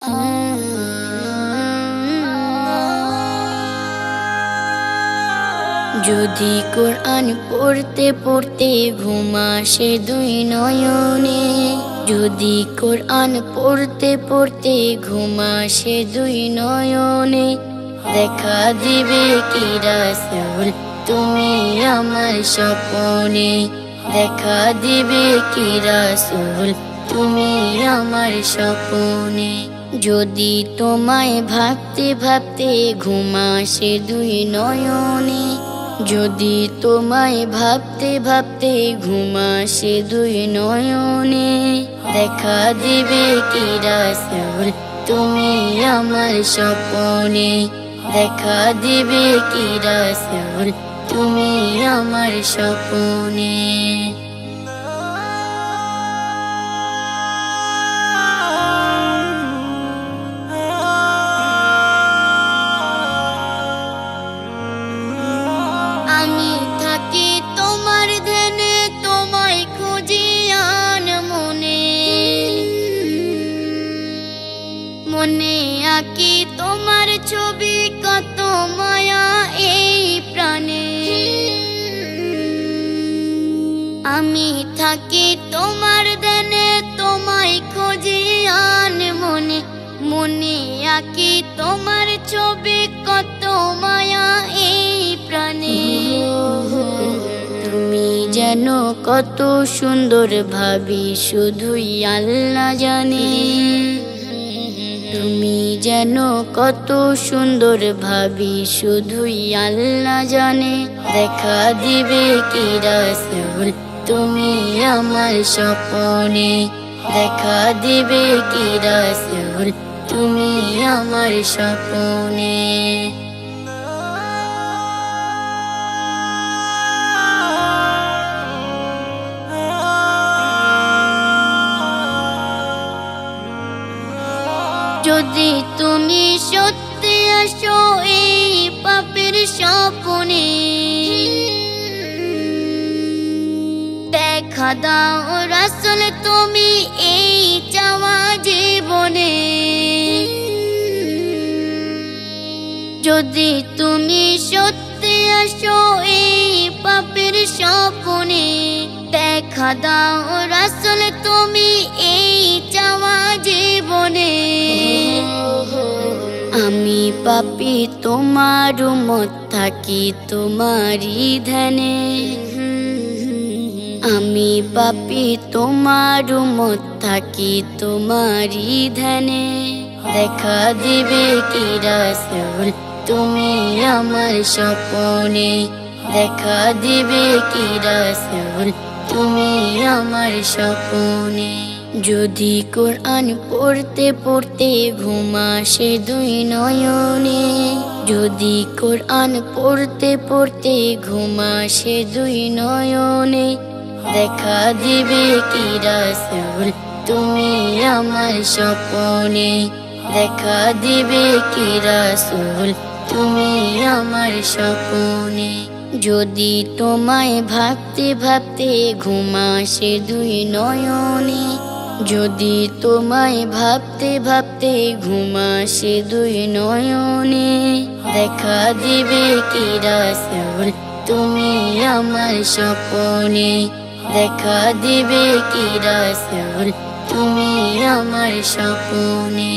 যদি কোরআন পড়তে পড়তে ঘুম আসে দুই নয়নে, যদি কোরআন পড়তে পড়তে ঘুম আসে দুই নয়নে, দেখা দিবে কি রাসূল তুমি আমার স্বপ্নে, দেখা দিবে কি রাসূল তুমি আমার স্বপ্নে। যদি তোমায় ভাবতে ভাবতে ঘুম আসে দুই নয়নে, যদি তোমায় ভাবতে ভাবতে ঘুম আসে দুই নয়নে, দেখা দিবে কি রাসূল তুমি আমার স্বপ্নে, দেখা দিবে কি রাসূল তুমি আমার স্বপ্নে। আমি থাকি তোমার ধ্যানে, তোমায় খুঁজি আন মনে, মনে আঁকি তোমার ছবি, কত মায়া এই প্রাণে। আমি থাকি তোমার ধ্যানে, তোমায় খুঁজি আন মনে, মনে আঁকি তোমার ছবি, কত মায়া এই প্রাণে। তুমি যেন কত সুন্দর ভাবি শুধুই আল্লাহ জানে, তুমি যেন কত সুন্দর ভাবি শুধুই আল্লাহ জানে, দেখা দিবে কি রাসূল তুমি আমার স্বপ্নে, দেখা দিবে কি রাসূল তুমি আমার স্বপ্নে। যদি তুমি সত্যি আসো এই পাপের স্বপ্নে, দেখা দাও রাসূল তুমি এই চাওয়া জীবনে। যদি তুমি সত্যি আসো এই পাপের স্বপ্নে, দেখা দাও রাসূল তুমি এই চাওয়া জীবনে। আমি পাপী তোমার উম্মত থাকি তোমারই ধ্যানে, আমি পাপী তোমার উম্মত থাকি তোমারই ধ্যানে, দেখা দিবে কি রাসূল তুমি আমার স্বপ্নে, দেখা দিবে কি রাসূল তুমি আমার স্বপ্নে। যদি কোরআন পড়তে পড়তে ঘুম আসে দুই নয়নে, যদি কোরআন পড়তে পড়তে ঘুম আসে দুই নয়নে, দেখা দিবে কি রাসূল তুমি আমার স্বপ্নে, দেখা দিবে কি রাসূল তুমি আমার স্বপ্নে। যদি তোমায় ভাবতে ভাবতে ঘুম আসে দুই নয়নে, যদি তোমায় ভাবতে ভাবতে ঘুম আসে দুই নয়নে, দেখা দিবে কি রাসূল তুমি আমার স্বপ্নে, দেখা দিবে কি রাসূল তুমি আমার স্বপ্নে।